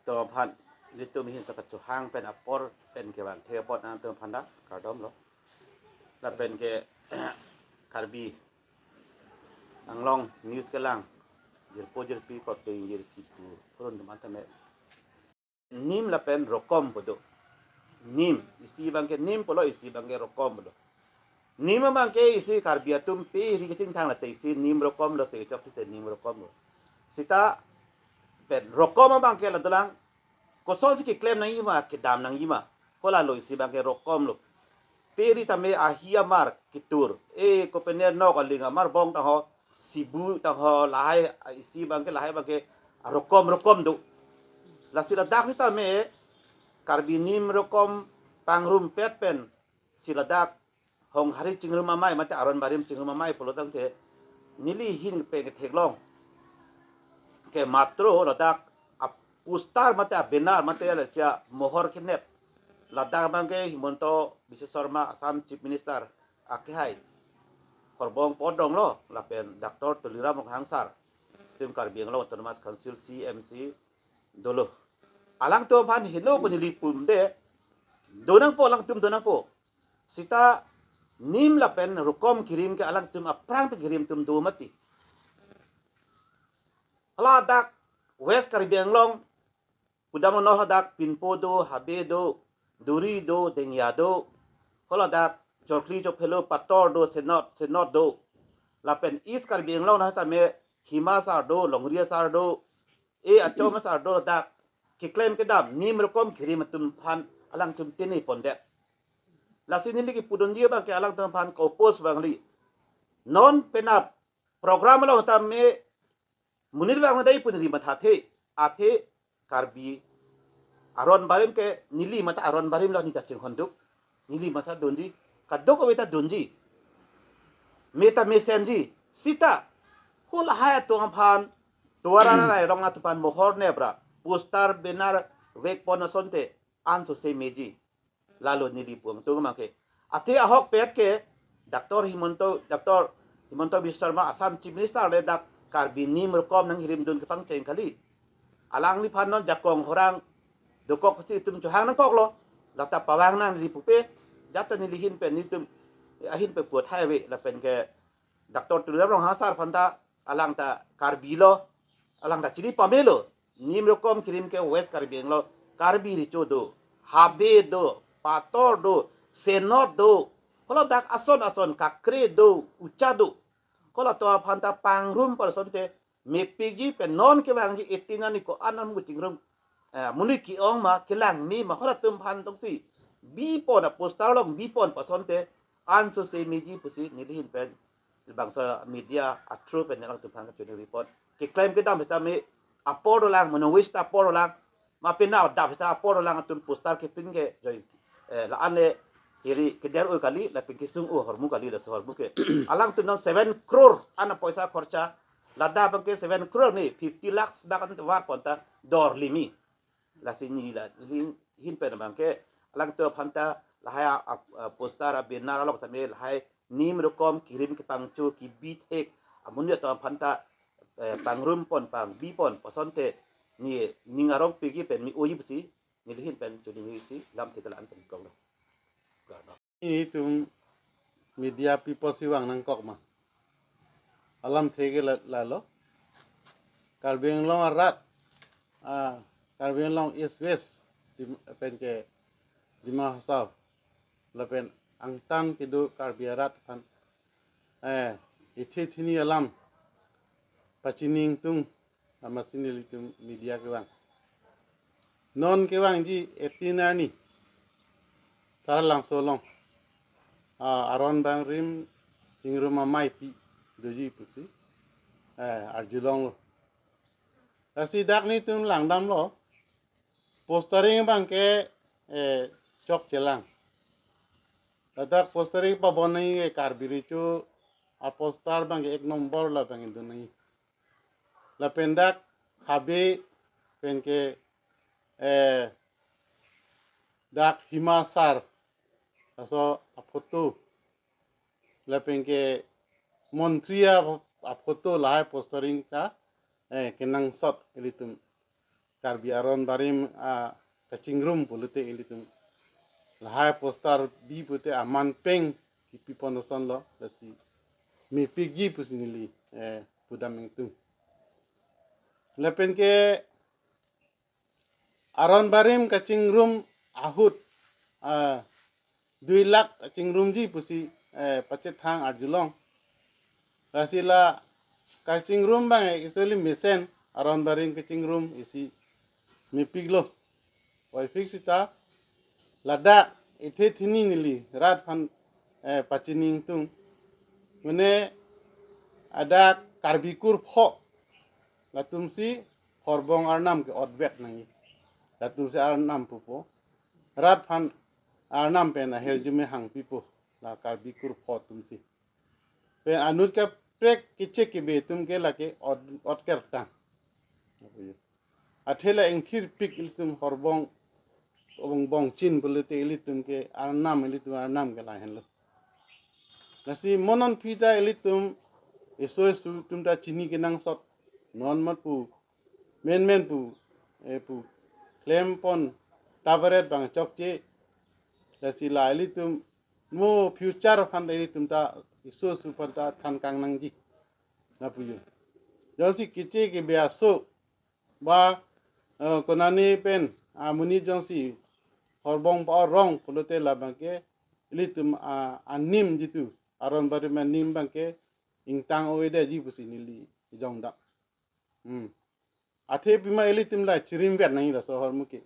ตัวพันลิตุมีหินตะกัดจุห้างเป็นอัปปอร์เป็นเกี่ยวกับเทียบปอดนั้นตัวพันดักการดอมหรอแล้วเป็นเกี่ยคาร์บีอังลองนิวส์กำลังยืนโพจน์ปีกอดเป็นยืนปีกูพรุ่งนี้มันทำไมนิมละเป็นรกอมบุตรนิมisi bangke nim polo isi bangke rokom budo nim bangke isi karbia tumpi rikiting thang la te isi nim rokom lo se chop te nim rokom sita pen rokom bangke la dolang ko so si ki claim nang yima ki dam nang yima kola lo isi bangke rokom lo peri tame ahia mar kitur ko pener no ko linga mar bong ta ho sibu ta ho lai isi bangke rokom do la sila dak sita me karbinim rokom pangrum pet pen siladak hong hari cingrum mamai mate aron barim cingrum mamai polotang te nili hin pe ke theklong ke matro ladak pustar mate benar mate la sia mohor kinep ladak bangke himonto bisesarma Assam chief minister akhai korbong podong lo la pen Dr. Tuliram Hangsar tim karbiang lo autonomous council CMC dolo alang to pan hino punili pumde donang po alang tum donang po sita nim la pen rukom kirim ke alang tum aprang pe kirim tum do mati ala dak west karbiang long udam no dak pinpo do habe do duri do dengya do hola dak chokli jo phelo pator do senot do la pen east karbiang long na ta me hima sar do longria sar do achoma sar do dak ki claim ke dam nim rukom kirim tum phan alang tum tini ponde la sini lagi pudun dia bang ke alang tum phan ko post bang li non penap program lo ta me munir bang dai pun ri matha the athe karbi aron barim ke nili mata aron barim lo ni ta ching honduk nili masa donji kadok ko beta donji meta mesenji sita hol haya to phan tuara na rong na tupan mohor ne bra poster benar wek ponasonte anso se meji lalo nili puang tu make ate ahok pet ke Dr. Himonto Bisharma Assam chief minister le dak karbinim rokom nang hirim dun ke pang cheng kali alang ni phan non jakong horang dokok si tum chuhang nang kok lo lata pawang nang li pupe jata ni lihin pen ni tum ahin pe puat hai we la pen ke Dr. Tuliram Rong Hasar phanta alang ta karbilo alang ta chiri pamelo nim rokom kirim ke west karbiang lo karbi richo do habe do pator do senot do kalau dak ason kakre do ucha do kalau to phanta pangrum personte mepigi pe non ke bang ji etina ni ko anam gu tingrum muni ki ong ma kilang mi ma kalau tum phan tong si bi pon postar long bi pon personte anso se meji pusi nilihin pen bangsa media atru pen lang tum phan ka report ke claim ke dam ta me aporo lang monowis ta aporo lang ma pina dap ta aporo lang atun postar ke pinge joy la ane iri keder u kali la pinkisung u hormu kali la hormu ke alang tu non 7 crore ana poisa khorcha lada bangke 7 crore ni 50 lakhs bakan war ponta dor limi la sini la hin pe bangke alang tu phanta la haya postar benar alok tame la hai nim rokom kirim ke pangchu ki bit hek amun ya to phanta pangrum pon pang bi pon posonte ni ningarong pigi pen mi oyi bsi ni hin pen chuni ni si lam titalan pen kong itu media people siwang nang kok ma alam thege lalo karbeng long arat karbeng long east west pen ke lima hasaw lapen angtan kidu karbiarat pan thini alam pachining tung amasini litum media ke wang non ke wang ji etina ni taralang solong aron bang rim tingrum mai pi doji pusi arjulong lo asi dak ni tum lang dam lo postering bang ke chok chelang dak postering pa bonai e karbiri chu a postar bang ek number la bang dunai la pendak habe pen ke dak himasar aso apoto lepeng ke montria apoto lai postering ka kenang sot elitum karbi aron barim kacingrum polite ilitum lahai postar di pute aman peng ki piponoson lo lasi mi pigi pusinili pudameng tum lepen ke aron barim kacingrum ahut 2 lakh kacingrum ji pusi pacet thang arjulong lasila kacingrum bang isoli mesen aron barim kacingrum isi mi piglo oi fixita lada ithe thini nili rat phan pachining tung mene ada karbikur pho latumsi horbong arnam ke odbet nangi latumsi arnam pupo rat phan arnam pe na herjume hang pipo la karbikur pho tumsi pe anut ka prek kiche ke be tum ke lake od kerta athela engthir pik tum horbong obong bong chin bulute ilitum ke arnam ilitum arnam ke la henlo nasi monon pita ilitum eso tum ta chini ke nang sot non mat pu men pu pu klem pon tabaret bang chokche nasi la ilitum mo future fan ilitum ta eso pan ta than kang nang ji na pu yo josi kiche ke be aso ba konani pen amuni jongsi horbong pa rong pulute la bangke ilitum anim jitu aron bari man nim bangke ingtang oide ji pusinili jongda athe pima ilitum la chirim ber nang la sohor muke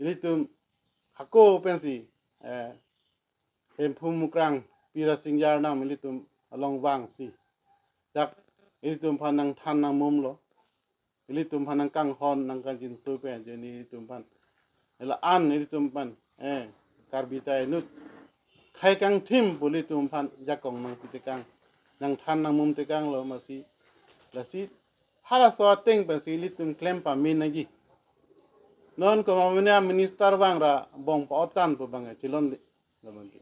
ilitum hako pensi empum mukrang pira singjar nam ilitum along wang si dak ilitum phanang than na mum lo ilitum phanang kang hon nang kan jin so pen jeni ilitum pan ela an ilitum pan karbita nut khai kang thim bulitum pan jakong nang pitekang nang than nang mum tekang lo masi lasi hala so teng pa silitum klem pa min nagi non ko mamne minister bang ra bong pa otan po bang chilon le bangki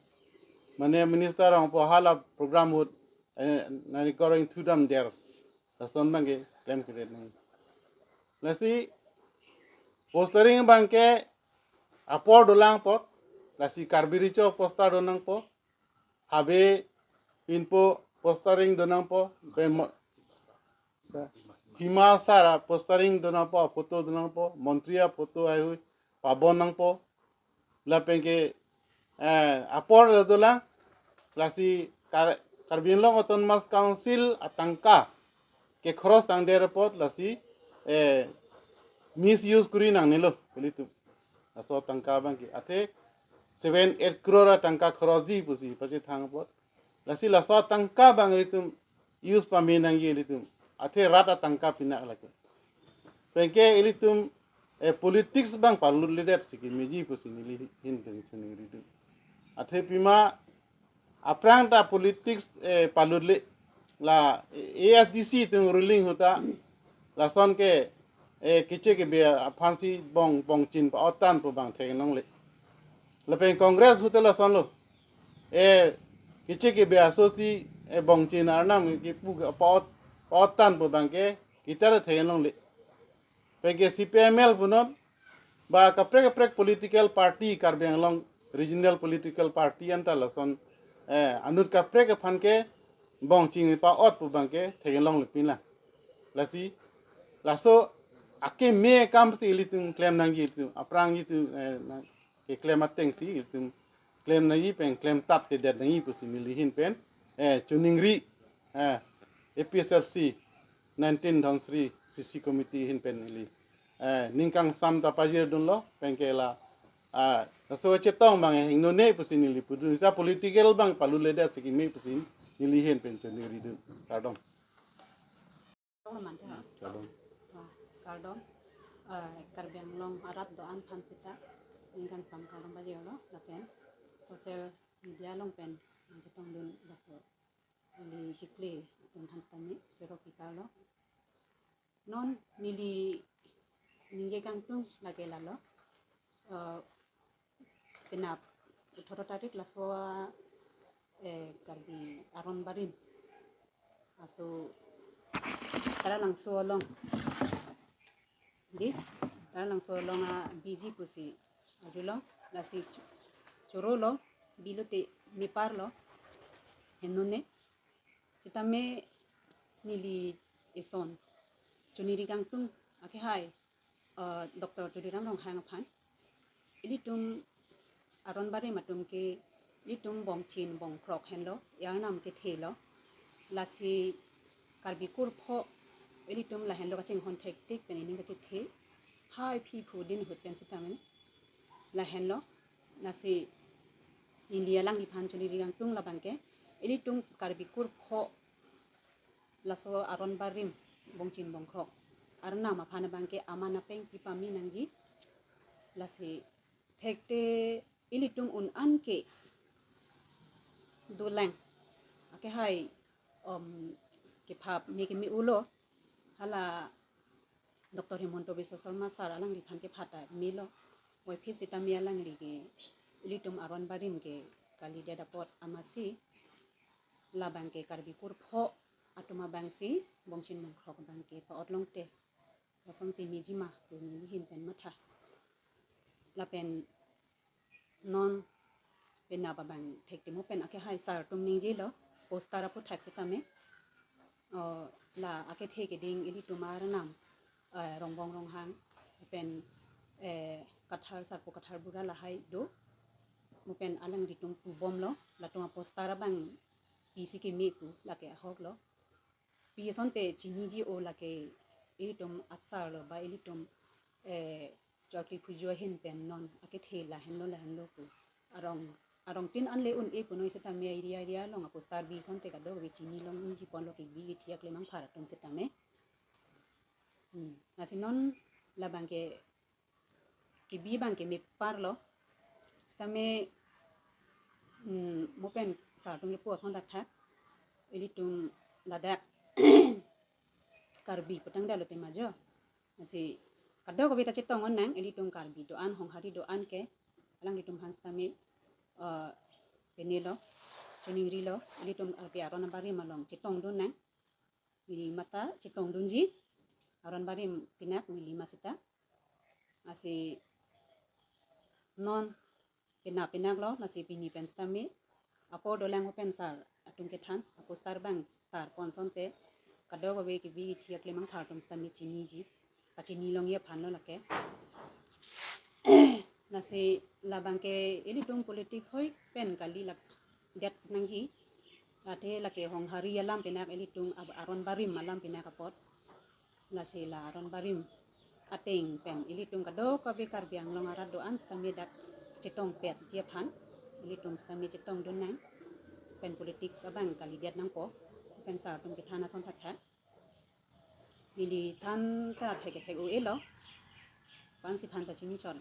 mane minister ang po hala program hut na recording thudam der son bangke klem kret nang lasi postering bangke apor dolang pot lasi karbiricho poster donang po habe info postering donang po hima sara postering donang po foto donang po montria foto ayu pabon nang po lapengke apor dolang lasi karbinlong autonomous council atangka ke cross tang der pot lasi misuse kuri nang nilo belitu aso tangka bangki athe 7-8 crore tangka khroji pusi pache thang pot lasi la so tangka bang ritum use pa menang ye ritum athe rata tangka pina lake pengke ilitum politics bang palur leader siki meji pusi nili hin teng cheni ritum athe pima aprang ta politics palur le la ASDC tung ruling hota la son ke kiche ke be phansi bong chin pa otan po bang theng nong le lepen congress hutela son lo kiche ke be asosi bong chin arnam ki pu pa otan po bang ke kitara theng nong le pe ke CPML bunot ba kaprek political party karbeng long regional political party anta la son anut kaprek phan ke bong chin pa ot po bang ke theng long le pin la lasi laso ake me kam si litung claim nang gitu aprang gitu ke claim ateng si gitu claim na yi pen claim tap te dat nang yi pusi milihin pen chuningri APSLC 19 CC committee hin pen li ningkang sam ta pajir dun lo pen ke la so chetong bang inone pusi li pudu ta political bang palu leda siki me pusi milihin pen chuningri dun pardon Kardom karbeng long arat doan pansita ingkan sam kardom baje lo lapen social media long pen jepang dun baso li jikli dun hanstani pero pikalo non nili ninge kang tung lage lalo penap thoro tarik laswa karbi aron barim aso tara lang so long di tar lang so long biji pusi adulo nasi churolo bilote mi parlo enone sitame nili ison chuniri kang tung ake hai Dr. Tudiram rong hang phan ilitum aron bare matum ke ilitum bom chin bom krok henlo yang nam ke thelo lasi karbikur pho ilitum la henlo ka ching hon thek tik pen ini ka the hai phi phu din hut pen sitamen la henlo nasi India lang di phan chuniri kang tung la bangke ilitum karbikur pho laso aron barim bong chin bong krok arna ma phana bangke amana peng pipami nangji lasi thekte ilitum un anke dulang ake hai ke phap mi ke mi ulo hala Dr. Himonto Biswa Sarma sara lang di phan ke phata milo moi phit sitamia lang li ke ilitum aron barim ke kali dia dapat amasi la bangke karbikur pho atuma bangsi bongchin mongkrok bangke pa otlong te basong si mijima ke ni hin pen matha la pen non pen na ba bang thekte mo pen ake hai sar tum ning ji lo postara pu thak sitame la ake theke ding ili tumar nam rongbong rong hang pen kathar sar pu kathar bura la hai do mo pen alang ditum pu bom lo la tuma postara bang pisi ke me pu la ke hok lo pi son te chini ji o la ke ilitum asar lo ba ilitum chakli phujua hin pen non ake thela henlo pu arong tin an le un e punoi seta me area long apostar bi son te ka do we chini long ji pon lo ke bi thiak le mang phara tum seta me asinon la bangke ki bi bangke me parlo seta me mo pen sa tung ke po son dak thak ilitum ladak karbi petang dalo te majo asi kaddo ko beta chitong on nang ilitum karbi do an hong hari do an ke alang litum hans tame penelo chuningri lo ilitum arpi aron bari malong chitong dun nang mili mata chitong dunji aron bari pinak mili masita asi non pinak lo nasi pini pen stame apo dolang pen sar atung ke than apo star bang tar pon sonte kaddo ko be ki bi thiak le mang thar tum stame chini ji ka chini long ye phan lo lake nasi labang ke ilitum politics hoi pen kali lak det nangji ate lake hong hari alam penak ilitum aron barim malam penak apot nasi la aron barim ateng pen ilitum kaddo ka be kar biang long arat do an stame dak chitong pet je phan ilitum stame chitong dun nang pen politics abang kali det nang po pen sar tum ke thana son thak thak mili than ta thek o elo pan si than ta chini chol